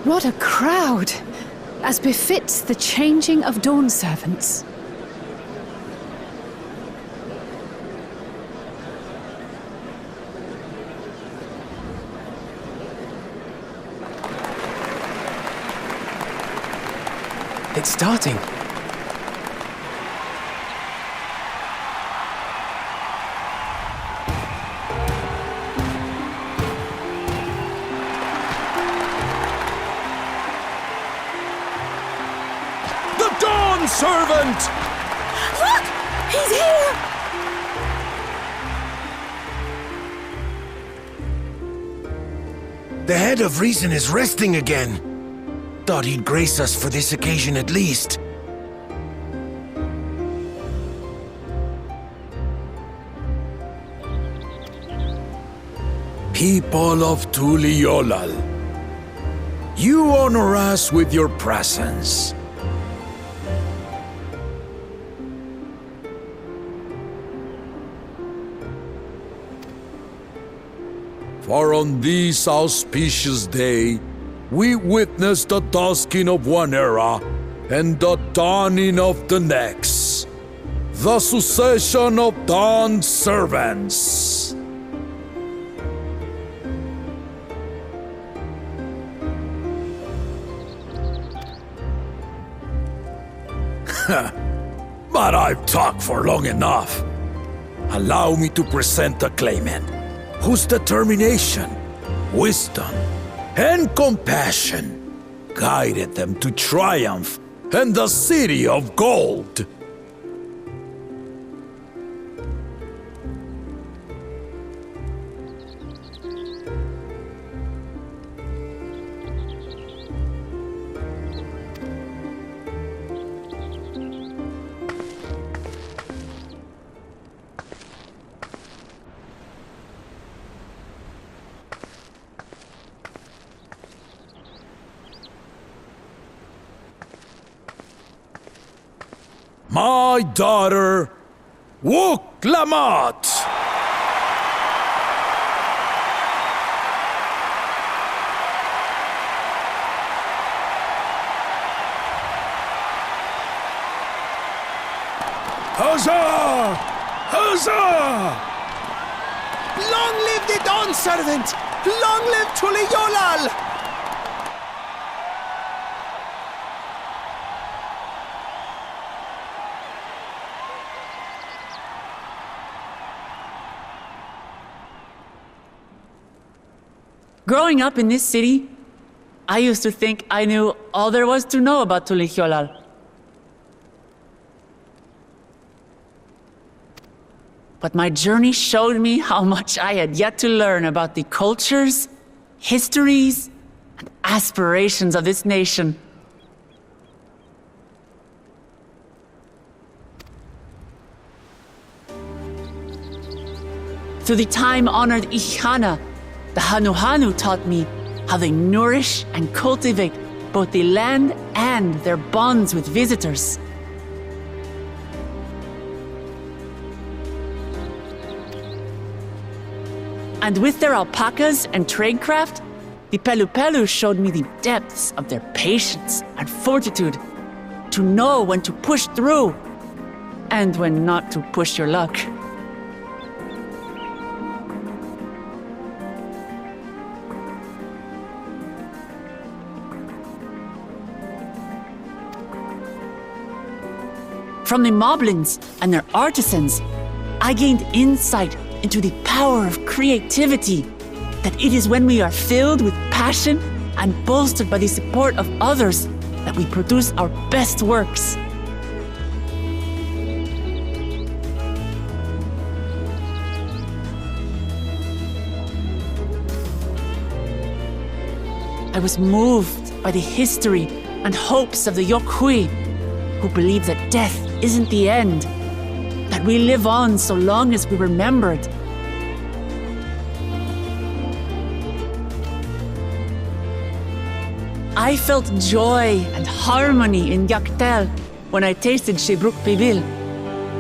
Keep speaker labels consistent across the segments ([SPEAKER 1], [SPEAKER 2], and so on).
[SPEAKER 1] What a crowd! As befits the changing of dawn servants.
[SPEAKER 2] It's starting.
[SPEAKER 3] The Dawn Servant!
[SPEAKER 1] Look! He's here!
[SPEAKER 4] The head of reason is resting again. Thought he'd grace us for this occasion at least.
[SPEAKER 3] People of Tuliolal, you honor us with your presence. For on this auspicious day, we witness the dusking of one era and the dawning of the next. The succession of dawn servants. But I've talked for long enough. Allow me to present the claimant, whose determination, wisdom, and compassion guided them to triumph and the city of gold. My daughter, Wook Lamont! Huzzah! Huzzah!
[SPEAKER 2] Long live the Dawn Servant! Long live Tuliolal!
[SPEAKER 5] Growing up in this city, I used to think I knew all there was to know about Tuliolal. But my journey showed me how much I had yet to learn about the cultures, histories, and aspirations of this nation. Through the time-honored Ihana, the Hanuhanu taught me how they nourish and cultivate both the land and their bonds with visitors. And with their alpacas and tradecraft, the Pelupelu showed me the depths of their patience and fortitude to know when to push through and when not to push your luck. From the Moblins and their artisans, I gained insight into the power of creativity, that it is when we are filled with passion and bolstered by the support of others that we produce our best works. I was moved by the history and hopes of the Yokhui, who believe that death isn't the end, that we live on so long as we remembered. I felt joy and harmony in Yaktel when I tasted Shebruk Pibil,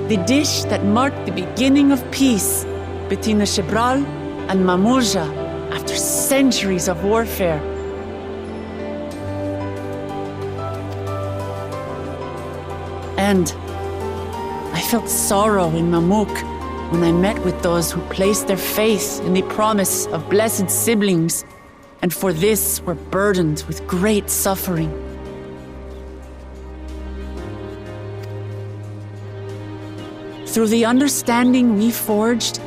[SPEAKER 5] the dish that marked the beginning of peace between the Shebral and Mamurja after centuries of warfare. land. I felt sorrow in Mamuk when I met with those who placed their faith in the promise of blessed siblings, and for this were burdened with great suffering. Through the understanding we forged,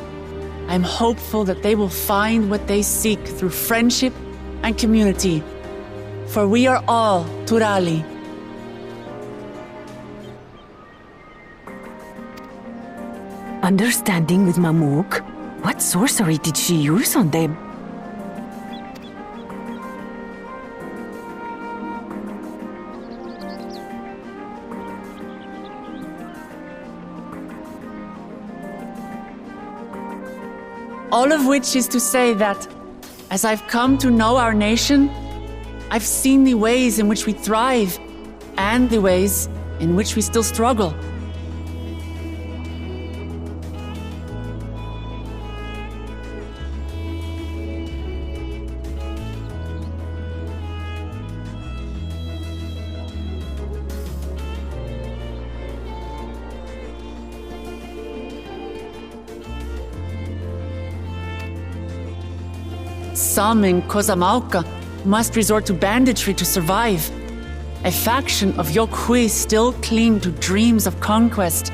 [SPEAKER 5] I'm hopeful that they will find what they seek through friendship and community, for we are all Turali.
[SPEAKER 6] Understanding with Mamuk? What sorcery did she use on them?
[SPEAKER 5] All of which is to say that, as I've come to know our nation, I've seen the ways in which we thrive and the ways in which we still struggle. Some in Kozamauka must resort to banditry to survive. A faction of Yokhui still cling to dreams of conquest.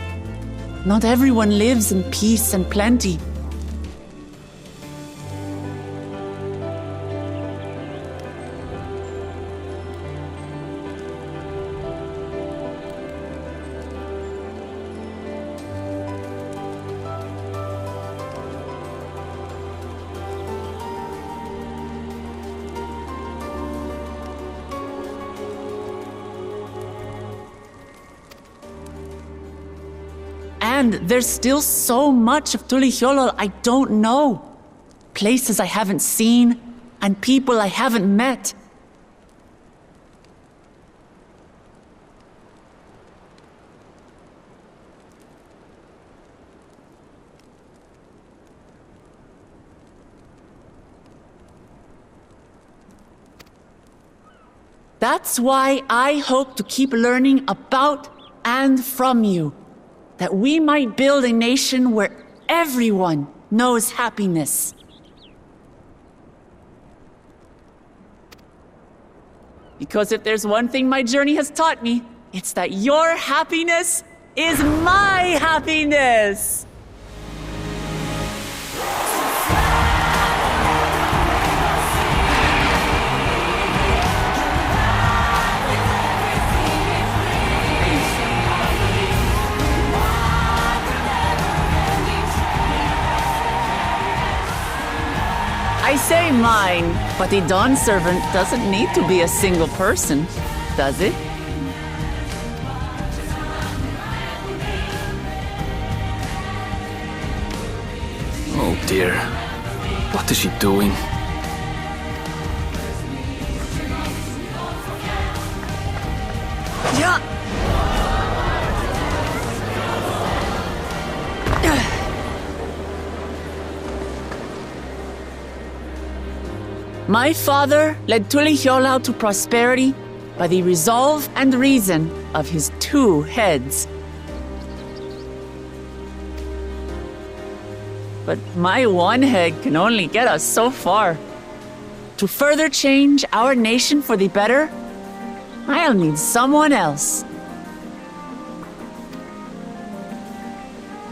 [SPEAKER 5] Not everyone lives in peace and plenty. And there's still so much of Tulihyolol I don't know. Places I haven't seen, and people I haven't met. That's why I hope to keep learning about and from you, that we might build a nation where everyone knows happiness. Because if there's one thing my journey has taught me, it's that your happiness is my happiness! I say mine, but the dawn servant doesn't need to be a single person, does it?
[SPEAKER 7] Oh dear. What is she doing?
[SPEAKER 5] Yeah. My father led Tulihyolol to prosperity by the resolve and reason of his 2 heads. But my 1 head can only get us so far. To further change our nation for the better, I'll need someone else.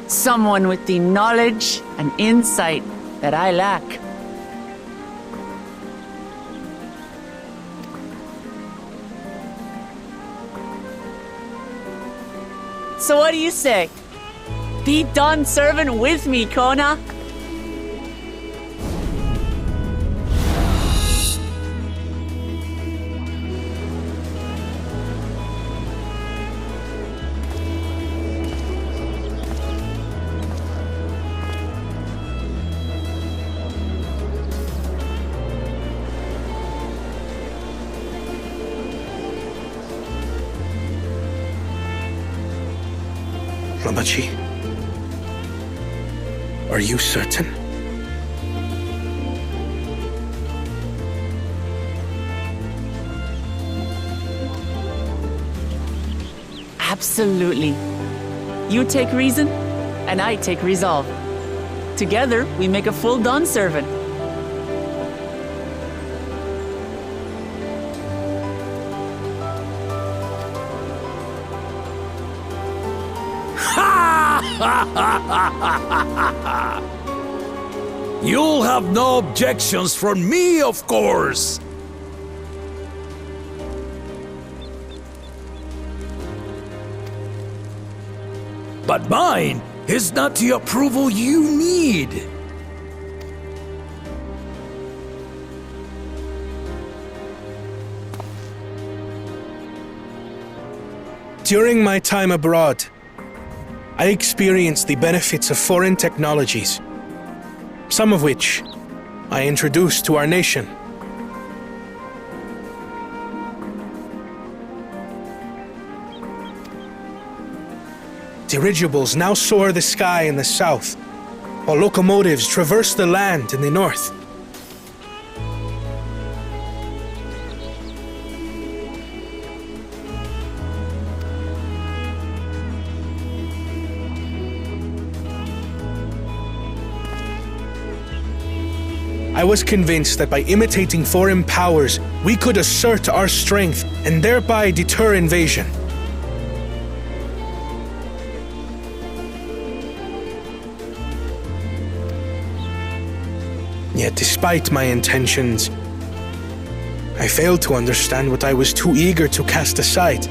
[SPEAKER 5] Someone with the knowledge and insight that I lack. So what do you say? Be dawn servant with me, Kona.
[SPEAKER 2] Ramachi, are you certain?
[SPEAKER 5] Absolutely. You take reason, and I take resolve. Together, we make a full Dawn servant.
[SPEAKER 3] You'll have no objections from me, of course. But mine is not the approval you need.
[SPEAKER 2] During my time abroad, I experienced the benefits of foreign technologies, some of which I introduced to our nation. Dirigibles now soar the sky in the south, while locomotives traverse the land in the north. I was convinced that by imitating foreign powers, we could assert our strength and thereby deter invasion. Yet despite my intentions, I failed to understand what I was too eager to cast aside,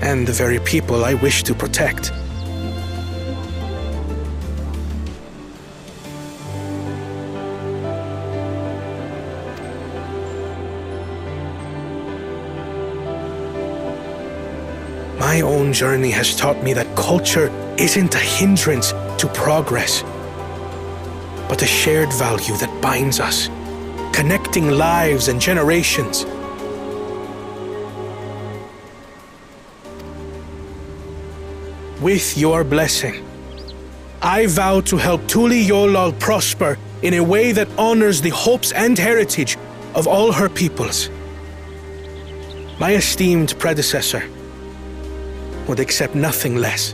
[SPEAKER 2] and the very people I wished to protect. My own journey has taught me that culture isn't a hindrance to progress, but a shared value that binds us, connecting lives and generations. With your blessing, I vow to help Tuli Yolal prosper in a way that honors the hopes and heritage of all her peoples. My esteemed predecessor would accept nothing less.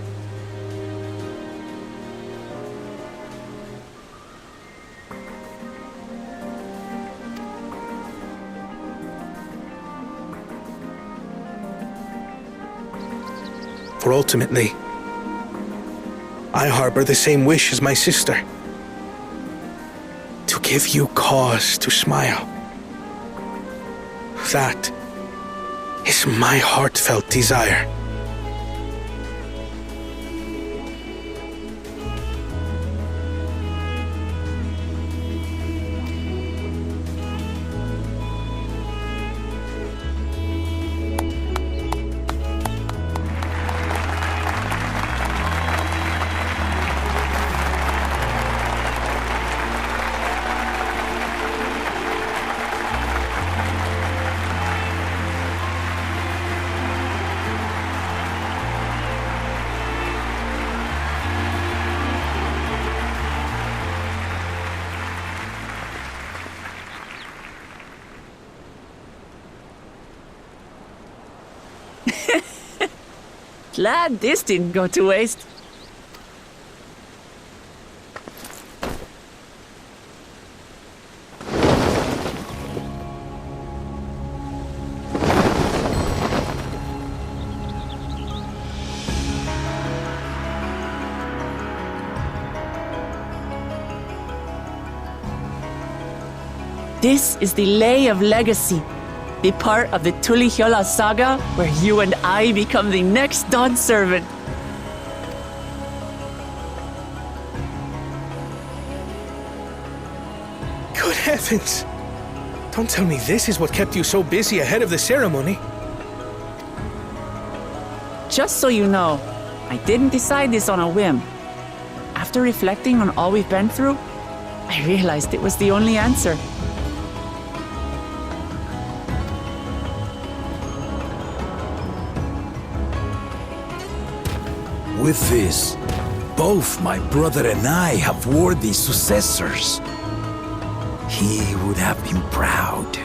[SPEAKER 2] For ultimately, I harbor the same wish as my sister, to give you cause to smile. That is my heartfelt desire.
[SPEAKER 5] Glad this didn't go to waste. This is the Lay of Legacy, the part of the Tuli Yolal saga where you and I become the next Dawn servant.
[SPEAKER 2] Good heavens! Don't tell me this is what kept you so busy ahead of the ceremony.
[SPEAKER 5] Just so you know, I didn't decide this on a whim. After reflecting on all we've been through, I realized it was the only answer.
[SPEAKER 3] With this, both my brother and I have worthy successors. He would have been proud.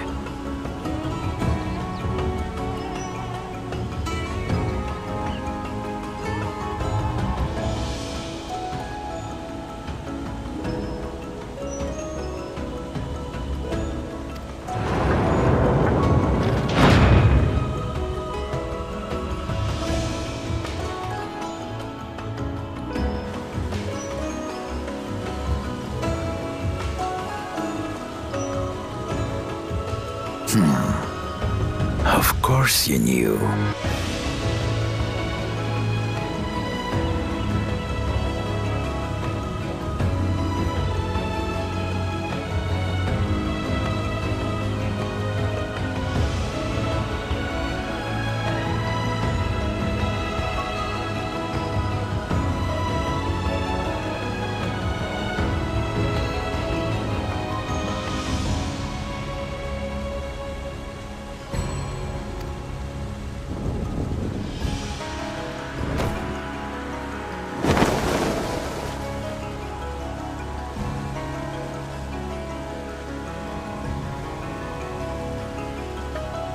[SPEAKER 3] Of course you knew.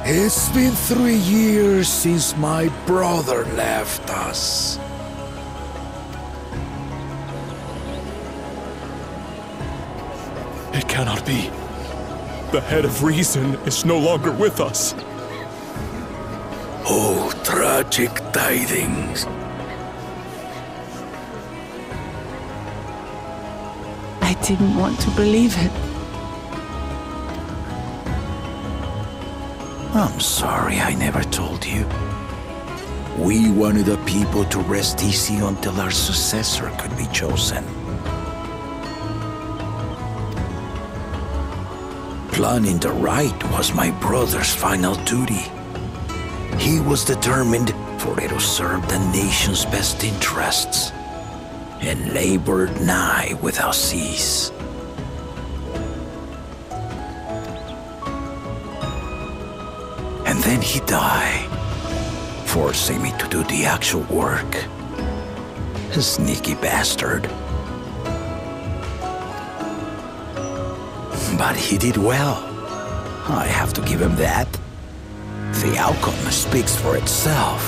[SPEAKER 3] It's been 3 years since my brother left us.
[SPEAKER 8] It cannot be. The head of reason is no longer with us.
[SPEAKER 3] Oh, tragic tidings.
[SPEAKER 5] I didn't want to believe it.
[SPEAKER 3] I'm sorry I never told you. We wanted the people to rest easy until our successor could be chosen. Planning the right was my brother's final duty. He was determined for it to serve the nation's best interests, and labored nigh without cease. And then he died, forcing me to do the actual work. A sneaky bastard. But he did well. I have to give him that. The outcome speaks for itself.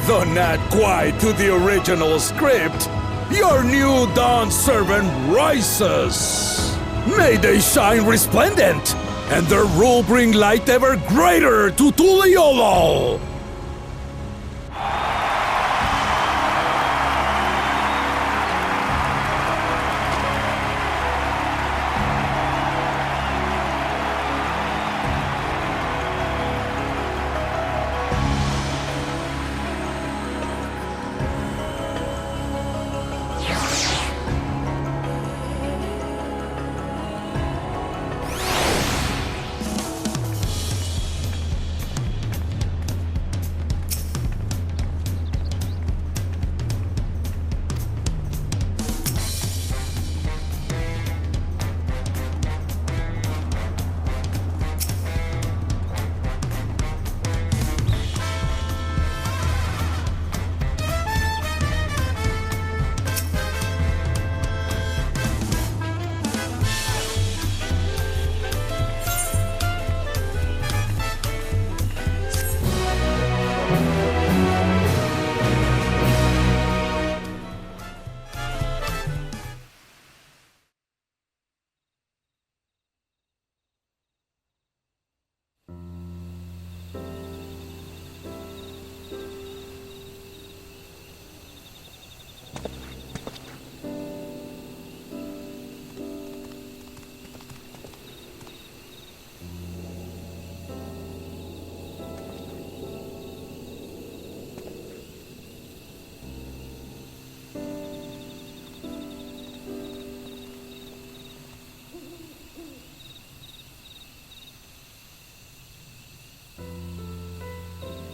[SPEAKER 3] Though not quite to the original script, your new dawn servant rises. May they shine resplendent, and their rule bring light ever greater to Tuliolol.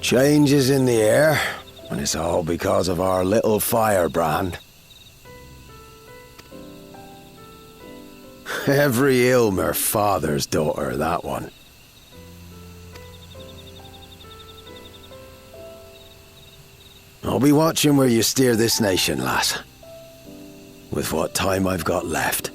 [SPEAKER 4] Change is in the air, and it's all because of our little firebrand. Every Ilmer father's daughter, that one. I'll be watching where you steer this nation, lass. With what time I've got left.